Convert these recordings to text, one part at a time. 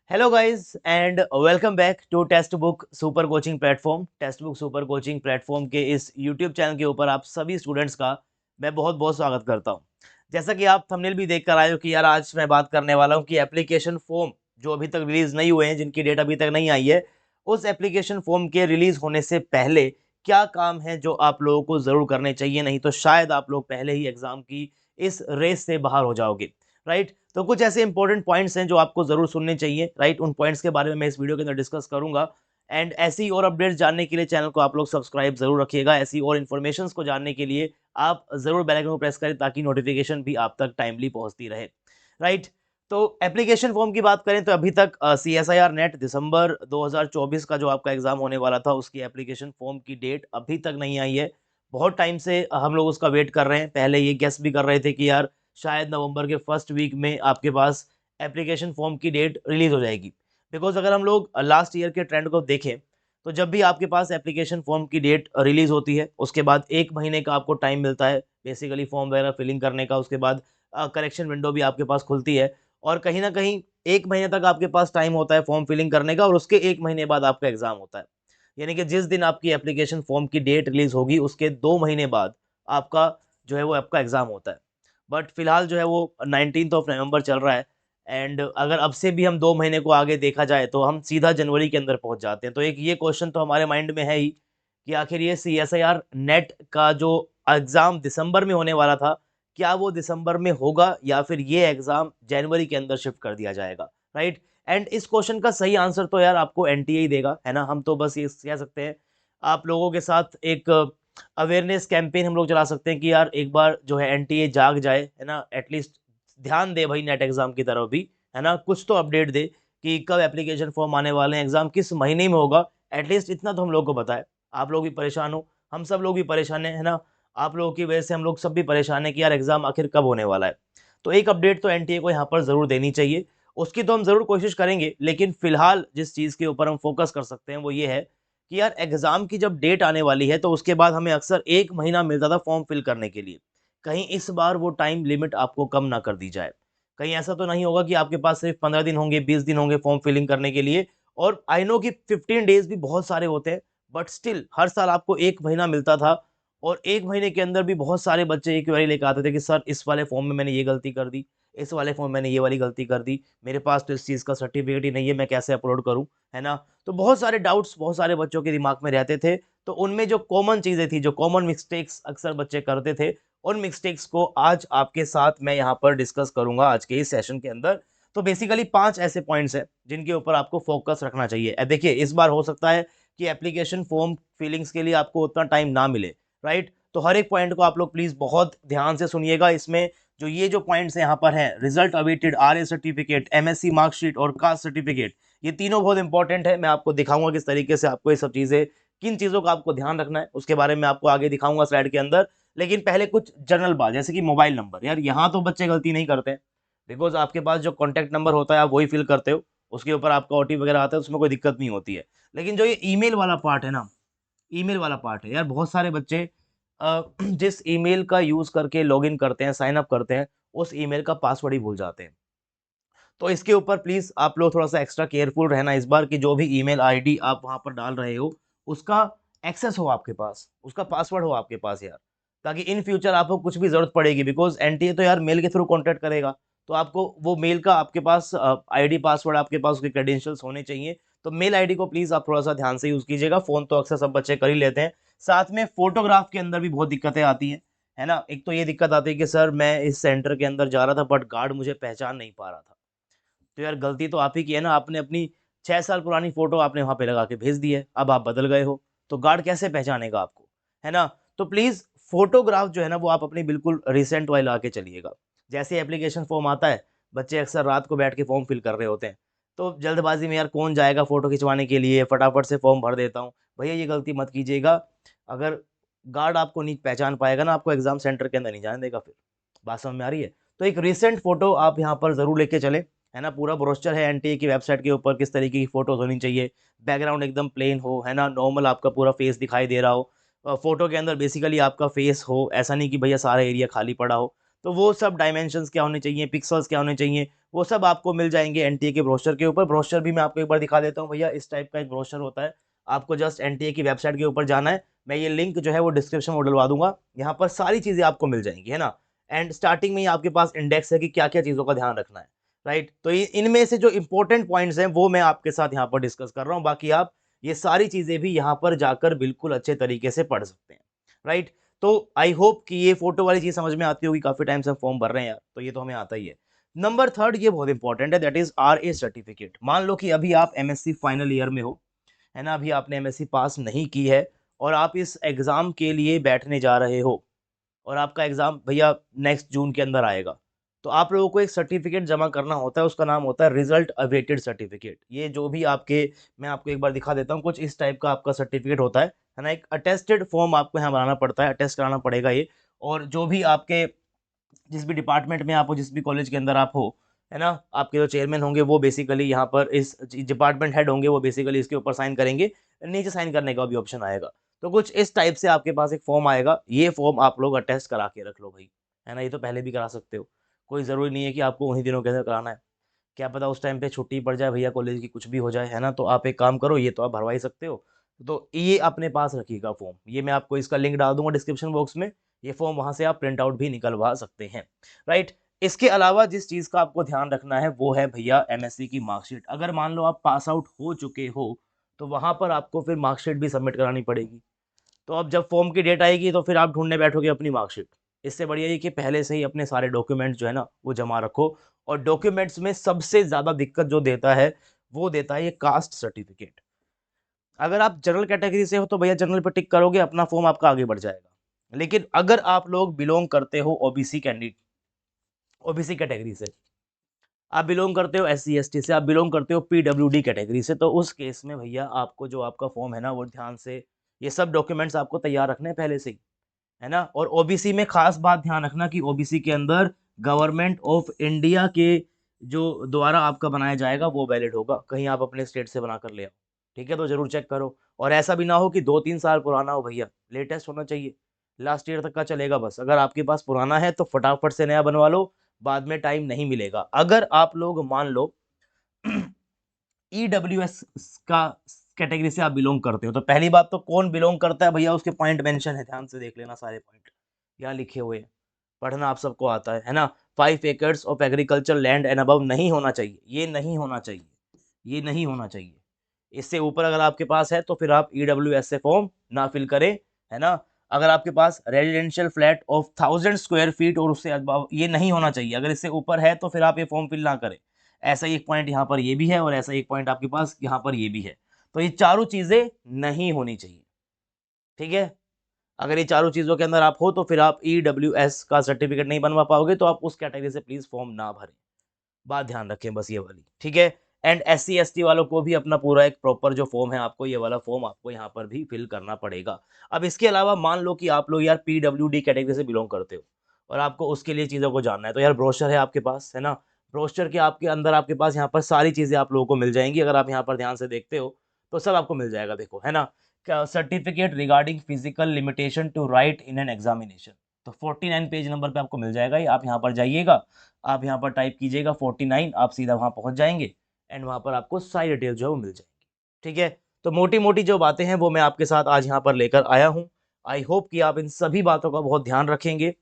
Hello guys and welcome back to text book super coaching platform. Text book super coaching platform के इस YouTube channel के ऊपर आप सभी स्टूडेंट्स का मैं बहुत बहुत स्वागत करता हूं। जैसा कि आप थंबनेल भी देख कर आए हो कि यार आज मैं बात करने वाला हूं कि एप्लीकेशन फॉर्म जो अभी तक रिलीज नहीं हुए हैं, जिनकी डेट अभी तक नहीं आई है, उस एप्लीकेशन फॉर्म के रिलीज होने से पहले क्या काम है जो आप लोगों को जरूर करने चाहिए, नहीं तो शायद आप लोग पहले ही एग्जाम की इस रेस से बाहर हो जाओगे। राइट, तो कुछ ऐसे इंपॉर्टेंट पॉइंट्स हैं जो आपको जरूर सुनने चाहिए। राइट, उन पॉइंट्स के बारे में मैं इस वीडियो के अंदर डिस्कस करूंगा। एंड ऐसी और अपडेट्स जानने के लिए चैनल को आप लोग सब्सक्राइब जरूर रखिएगा। ऐसी और इन्फॉर्मेशंस को जानने के लिए आप जरूर बेल आइकन को प्रेस करें ताकि नोटिफिकेशन भी आप तक टाइमली पहुंचती रहे। राइट, तो एप्लीकेशन फॉर्म की बात करें तो अभी तक CSIR नेट दिसंबर 2024 का जो आपका एग्जाम होने वाला था, उसकी एप्लीकेशन फॉर्म की डेट अभी तक नहीं आई है। बहुत टाइम से हम लोग उसका वेट कर रहे हैं। पहले ये गेस भी कर रहे थे कि यार शायद नवंबर के फर्स्ट वीक में आपके पास एप्लीकेशन फॉर्म की डेट रिलीज हो जाएगी। बिकॉज अगर हम लोग लास्ट ईयर के ट्रेंड को देखें तो जब भी आपके पास एप्लीकेशन फॉर्म की डेट रिलीज होती है उसके बाद 1 महीने का आपको टाइम मिलता है बेसिकली फॉर्म वगैरह फिलिंग करने का। उसके बाद करेक्शन विंडो भी आपके पास खुलती है और कहीं ना कहीं 1 महीने तक आपके पास टाइम होता है फॉर्म फिलिंग करने का, और उसके 1 महीने बाद आपका एग्जाम होता है। यानी कि जिस दिन आपकी एप्लीकेशन फॉर्म की डेट रिलीज होगी उसके 2 महीने बाद आपका जो है वो आपका एग्जाम होता है। बट फिलहाल जो है वो 19 नवंबर चल रहा है। एंड अगर अब से भी हम 2 महीने को आगे देखा जाए तो हम सीधा जनवरी के अंदर पहुंच जाते हैं। तो एक ये क्वेश्चन तो हमारे माइंड में है ही कि आखिर ये CSIR नेट का जो एग्जाम दिसंबर में होने वाला था, क्या वो दिसंबर में होगा या फिर ये एग्जाम जनवरी के अंदर शिफ्ट कर दिया जाएगा। राइट, एंड इस क्वेश्चन का सही आंसर तो यार आपको NTA ही देगा, है ना। हम तो बस ये कह सकते हैं आप लोगों के साथ एक अवेयरनेस कैंपेन हम लोग चला सकते हैं कि यार एक बार जो है NTA जाग जाए, है ना। एटलीस्ट ध्यान दे भाई नेट एग्जाम की तरफ भी, है ना। कुछ तो अपडेट दे कि कब एप्लीकेशन फॉर्म आने वाले हैं, एग्जाम किस महीने में होगा। एटलीस्ट इतना तो हम लोग को बताए। आप लोग भी परेशान हो, हम सब लोग भी परेशान है ना। आप लोगों की वजह से हम लोग सब भी परेशान है कि यार एग्जाम आखिर कब होने वाला है। तो एक अपडेट तो NTA को यहाँ पर जरूर देनी चाहिए। उसकी तो हम जरूर कोशिश करेंगे, लेकिन फिलहाल जिस चीज के ऊपर हम फोकस कर सकते हैं वो ये है कि यार एग्जाम की जब डेट आने वाली है तो उसके बाद हमें अक्सर 1 महीना मिलता था फॉर्म फिल करने के लिए। कहीं इस बार वो टाइम लिमिट आपको कम ना कर दी जाए। कहीं ऐसा तो नहीं होगा कि आपके पास सिर्फ 15 दिन होंगे, 20 दिन होंगे फॉर्म फिलिंग करने के लिए। और आई नो कि 15 डेज भी बहुत सारे होते हैं, बट स्टिल हर साल आपको 1 महीना मिलता था। और 1 महीने के अंदर भी बहुत सारे बच्चे एक क्वेरी लेकर आते थे कि सर इस वाले फॉर्म में मैंने ये गलती कर दी, इस वाले फॉर्म में मैंने ये वाली गलती कर दी, मेरे पास तो इस चीज़ का सर्टिफिकेट ही नहीं है, मैं कैसे अपलोड करूँ, है ना। तो बहुत सारे डाउट्स बहुत सारे बच्चों के दिमाग में रहते थे। तो उनमें जो कॉमन चीज़ें थी, जो कॉमन मिस्टेक्स अक्सर बच्चे करते थे, उन मिस्टेक्स को आज आपके साथ मैं यहाँ पर डिस्कस करूंगा आज के इस सेशन के अंदर। तो बेसिकली 5 ऐसे पॉइंट्स हैं जिनके ऊपर आपको फोकस रखना चाहिए। देखिए इस बार हो सकता है कि एप्लीकेशन फॉर्म फिलिंग्स के लिए आपको उतना टाइम ना मिले। राइट, तो हर एक पॉइंट को आप लोग प्लीज बहुत ध्यान से सुनिएगा। इसमें जो ये जो पॉइंट्स यहाँ पर हैं, result awaited, RA certificate, MSc marksheet और कास्ट सर्टिफिकेट, ये तीनों बहुत इंपॉर्टेंट है। मैं आपको दिखाऊंगा किस तरीके से आपको ये सब चीजें, किन चीजों का आपको ध्यान रखना है उसके बारे में आपको आगे दिखाऊंगा स्लाइड के अंदर। लेकिन पहले कुछ जनरल बात, जैसे कि मोबाइल नंबर। यार यहाँ तो बच्चे गलती नहीं करते हैं, बिकॉज आपके पास जो कॉन्टैक्ट नंबर होता है आप वही फिल करते हो, उसके ऊपर आपका OTP वगैरह आता है, उसमें कोई दिक्कत नहीं होती है। लेकिन जो ये ईमेल वाला पार्ट है ना, ईमेल वाला पार्ट है यार, बहुत सारे बच्चे जिस ईमेल का यूज करके लॉगिन करते हैं, साइन अप करते हैं, उस ईमेल का पासवर्ड ही भूल जाते हैं। तो इसके ऊपर प्लीज आप लोग थोड़ा सा एक्स्ट्रा केयरफुल रहना इस बार की, जो भी ईमेल आईडी आप वहां पर डाल रहे हो उसका एक्सेस हो आपके पास, उसका पासवर्ड हो आपके पास यार, ताकि इन फ्यूचर आपको कुछ भी जरूरत पड़ेगी। बिकॉज NTA तो यार मेल के थ्रू कॉन्टेक्ट करेगा, तो आपको वो मेल का आपके पास ID पासवर्ड, आपके पास उसके क्रेडेंशियल्स होने चाहिए। तो मेल ID को प्लीज आप थोड़ा सा ध्यान से यूज कीजिएगा। फोन तो अक्सर सब बच्चे कर ही लेते हैं। साथ में फोटोग्राफ के अंदर भी बहुत दिक्कतें आती हैं, है ना। एक तो ये दिक्कत आती है कि सर मैं इस सेंटर के अंदर जा रहा था बट गार्ड मुझे पहचान नहीं पा रहा था। तो यार गलती तो आप ही की है ना, आपने अपनी 6 साल पुरानी फोटो आपने वहां पे लगा के भेज दी है, अब आप बदल गए हो, तो गार्ड कैसे पहचानेगा आपको, है ना। तो प्लीज फोटोग्राफ जो है ना वो आप अपनी बिल्कुल रिसेंट वाली ला के चलिएगा। जैसे एप्लीकेशन फॉर्म आता है, बच्चे अक्सर रात को बैठ के फॉर्म फिल कर रहे होते हैं, तो जल्दबाजी में यार कौन जाएगा फोटो खिंचवाने के लिए, फटाफट से फॉर्म भर देता हूँ। भैया ये गलती मत कीजिएगा। अगर गार्ड आपको नहीं पहचान पाएगा ना, आपको एग्जाम सेंटर के अंदर नहीं जाने देगा फिर। बात समझ में आ रही है। तो एक रिसेंट फोटो आप यहाँ पर जरूर लेके चले, है ना। पूरा ब्रोस्चर है NTA की वेबसाइट के ऊपर किस तरीके की फोटोज होनी चाहिए। बैकग्राउंड एकदम प्लेन हो, है ना, नॉर्मल आपका पूरा फेस दिखाई दे रहा हो। फोटो के अंदर बेसिकली आपका फेस हो, ऐसा नहीं कि भैया सारा एरिया खाली पड़ा हो। तो वो सब डायमेंशंस क्या होने चाहिए, पिक्सल्स क्या होने चाहिए, वो सब आपको मिल जाएंगे एनटीए के ब्रोशर के ऊपर। ब्रोशर भी मैं आपको एक बार दिखा देता हूँ भैया, इस टाइप का एक ब्रोशर होता है। आपको जस्ट एनटीए की वेबसाइट के ऊपर जाना है, मैं ये लिंक जो है वो डिस्क्रिप्शन में डलवा दूंगा, यहाँ पर सारी चीजें आपको मिल जाएंगी, है ना। एंड स्टार्टिंग में ही आपके पास इंडेक्स है कि क्या क्या चीजों का ध्यान रखना है, राइट। तो इनमें से जो इंपॉर्टेंट पॉइंट्स हैं वो मैं आपके साथ यहाँ पर डिस्कस कर रहा हूँ, बाकी आप ये सारी चीजें भी यहाँ पर जाकर बिल्कुल अच्छे तरीके से पढ़ सकते हैं, राइट। तो आई होप कि ये फोटो वाली चीज समझ में आती होगी, काफी टाइम से हम फॉर्म भर रहे हैं यार, तो ये तो हमें आता ही है। नंबर थर्ड, ये बहुत इंपॉर्टेंट है, दैट इज RA सर्टिफिकेट। मान लो कि अभी आप MSc फाइनल ईयर में हो, है ना, अभी आपने MSc पास नहीं की है और आप इस एग्जाम के लिए बैठने जा रहे हो, और आपका एग्जाम भैया नेक्स्ट जून के अंदर आएगा, तो आप लोगों को एक सर्टिफिकेट जमा करना होता है, उसका नाम होता है रिजल्ट अवेटेड सर्टिफिकेट। ये जो भी आपके, मैं आपको एक बार दिखा देता हूँ, कुछ इस टाइप का आपका सर्टिफिकेट होता है ना। एक अटेस्टेड फॉर्म आपको यहाँ बनाना पड़ता है, अटेस्ट कराना पड़ेगा ये। और जो भी आपके, जिस भी डिपार्टमेंट में आप हो, जिस भी कॉलेज के अंदर आप हो, है ना, आपके जो चेयरमैन होंगे वो बेसिकली यहाँ पर इस डिपार्टमेंट हेड होंगे, वो बेसिकली इसके ऊपर साइन करेंगे, नीचे साइन करने का भी ऑप्शन आएगा। तो कुछ इस टाइप से आपके पास एक फॉर्म आएगा, ये फॉर्म आप लोग अटेस्ट करा के रख लो भाई, है ना। ये तो पहले भी करा सकते हो, कोई ज़रूरी नहीं है कि आपको उन्हीं दिनों के अंदर कराना है, क्या पता उस टाइम पे छुट्टी पड़ जाए भैया कॉलेज की, कुछ भी हो जाए, है ना। तो आप एक काम करो, ये तो आप भरवा ही सकते हो, तो ये अपने पास रखिएगा फॉर्म, ये मैं आपको इसका लिंक डाल दूंगा डिस्क्रिप्शन बॉक्स में, ये फॉर्म वहां से आप प्रिंट आउट भी निकलवा सकते हैं, राइट। इसके अलावा जिस चीज़ का आपको ध्यान रखना है वो है भैया MSc की मार्कशीट। अगर मान लो आप पास आउट हो चुके हो, तो वहां पर आपको फिर मार्कशीट भी सबमिट करानी पड़ेगी। तो अब जब फॉर्म की डेट आएगी तो फिर आप ढूंढने बैठोगे अपनी मार्कशीट। इससे बढ़िया ये कि पहले से ही अपने सारे डॉक्यूमेंट्स जो है ना वो जमा रखो। और डॉक्यूमेंट्स में सबसे ज़्यादा दिक्कत जो देता है वो देता है ये कास्ट सर्टिफिकेट। अगर आप जनरल कैटेगरी से हो तो भैया जनरल पे टिक करोगे, अपना फॉर्म आपका आगे बढ़ जाएगा। लेकिन अगर आप लोग बिलोंग करते हो ओबीसी कैंडिडेट, ओबीसी कैटेगरी से, आप बिलोंग करते हो SC ST से, आप बिलोंग करते हो PWD कैटेगरी से, तो उस केस में भैया आपको जो आपका फॉर्म है ना वो ध्यान से, ये सब डॉक्यूमेंट्स आपको तैयार रखने हैं पहले से ही, है ना। और ओबीसी में खास बात ध्यान रखना कि ओबीसी के अंदर गवर्नमेंट ऑफ इंडिया के जो द्वारा आपका बनाया जाएगा वो वैलिड होगा, कहीं आप अपने स्टेट से बना कर ले आओ, ठीक है। तो जरूर चेक करो, और ऐसा भी ना हो कि 2-3 साल पुराना हो भैया, लेटेस्ट होना चाहिए, लास्ट ईयर तक का चलेगा बस। अगर आपके पास पुराना है तो फटाफट से नया बनवा लो, बाद में टाइम नहीं मिलेगा। अगर आप लोग मान लो EWS का कैटेगरी से आप बिलोंग करते हो, तो पहली बात तो कौन बिलोंग करता है भैया उसके पॉइंट मेंशन है, ध्यान से देख लेना, सारे पॉइंट यहाँ लिखे हुए हैं, पढ़ना आप सबको आता है ना। 5 acres of agriculture land and above नहीं होना चाहिए, ये नहीं होना चाहिए, ये नहीं होना चाहिए। इससे ऊपर अगर आपके पास है तो फिर आप EWS से फॉर्म ना फिल करें, है ना। अगर आपके पास residential flat of 1000 square feet और उससे above, ये नहीं होना चाहिए, अगर इससे ऊपर है तो फिर आप ये फॉर्म फिल ना करें। ऐसा ही एक पॉइंट यहाँ पर ये भी है, और ऐसा एक पॉइंट आपके पास यहाँ पर ये भी है, तो ये चारों चीजें नहीं होनी चाहिए, ठीक है। अगर ये चारों चीजों के अंदर आप हो तो फिर आप EWS का सर्टिफिकेट नहीं बनवा पाओगे, तो आप उस कैटेगरी से प्लीज फॉर्म ना भरें, बात ध्यान रखें बस ये वाली, ठीक है। एंड SC ST वालों को भी अपना पूरा एक प्रॉपर जो फॉर्म है, आपको ये वाला फॉर्म आपको यहाँ पर भी फिल करना पड़ेगा। अब इसके अलावा मान लो कि आप लोग यार PWD कैटेगरी से बिलोंग करते हो और आपको उसके लिए चीज़ों को जानना है, तो यार ब्रोशर है आपके पास, है ना। ब्रोशर के आपके अंदर आपके पास यहाँ पर सारी चीज़ें आप लोगों को मिल जाएंगी, अगर आप यहाँ पर ध्यान से देखते हो तो सब आपको मिल जाएगा, देखो, है ना। Certificate regarding physical limitation to write in an examination, तो 49 पेज नंबर पे आपको मिल जाएगा ये। आप यहाँ पर जाइएगा, आप यहाँ पर टाइप कीजिएगा 49, आप सीधा वहाँ पहुँच जाएंगे एंड वहाँ पर आपको सारी डिटेल जो है वो मिल जाएगी, ठीक है। तो मोटी मोटी जो बातें हैं वो मैं आपके साथ आज यहाँ पर लेकर आया हूँ। आई होप कि आप इन सभी बातों का बहुत ध्यान रखेंगे।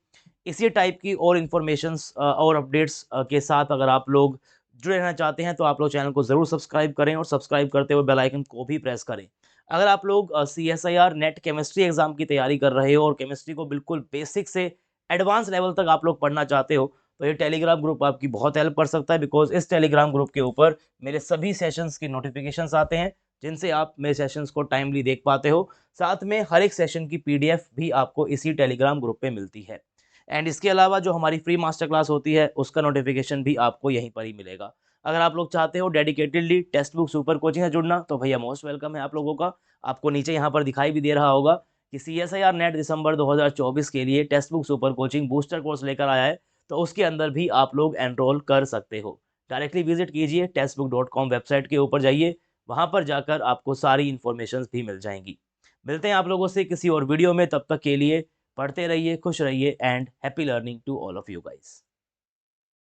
इसी टाइप की और इन्फॉर्मेशंस और अपडेट्स के साथ अगर आप लोग जुड़े रहना चाहते हैं तो आप लोग चैनल को ज़रूर सब्सक्राइब करें, और सब्सक्राइब करते हुए बेल आइकन को भी प्रेस करें। अगर आप लोग CSIR नेट केमिस्ट्री एग्जाम की तैयारी कर रहे हो और केमिस्ट्री को बिल्कुल बेसिक से एडवांस लेवल तक आप लोग पढ़ना चाहते हो, तो ये टेलीग्राम ग्रुप आपकी बहुत हेल्प कर सकता है, बिकॉज इस टेलीग्राम ग्रुप के ऊपर मेरे सभी सेशंस की नोटिफिकेशंस आते हैं, जिनसे आप मेरे सेशंस को टाइमली देख पाते हो। साथ में हर एक सेशन की PDF भी आपको इसी टेलीग्राम ग्रुप पे मिलती है। एंड इसके अलावा जो हमारी फ्री मास्टर क्लास होती है उसका नोटिफिकेशन भी आपको यहीं पर ही मिलेगा। अगर आप लोग चाहते हो dedicatedly text book super coaching से जुड़ना, तो भैया मोस्ट वेलकम है आप लोगों का। आपको नीचे यहाँ पर दिखाई भी दे रहा होगा कि CSIR नेट दिसंबर 2024 के लिए text book super coaching booster course लेकर आया है, तो उसके अंदर भी आप लोग एनरोल कर सकते हो। डायरेक्टली विजिट कीजिए textbook.com वेबसाइट के ऊपर जाइए, वहाँ पर जाकर आपको सारी इन्फॉर्मेशन भी मिल जाएंगी। मिलते हैं आप लोगों से किसी और वीडियो में, तब तक के लिए पढ़ते रहिए, खुश रहिए and happy learning to all of you guys.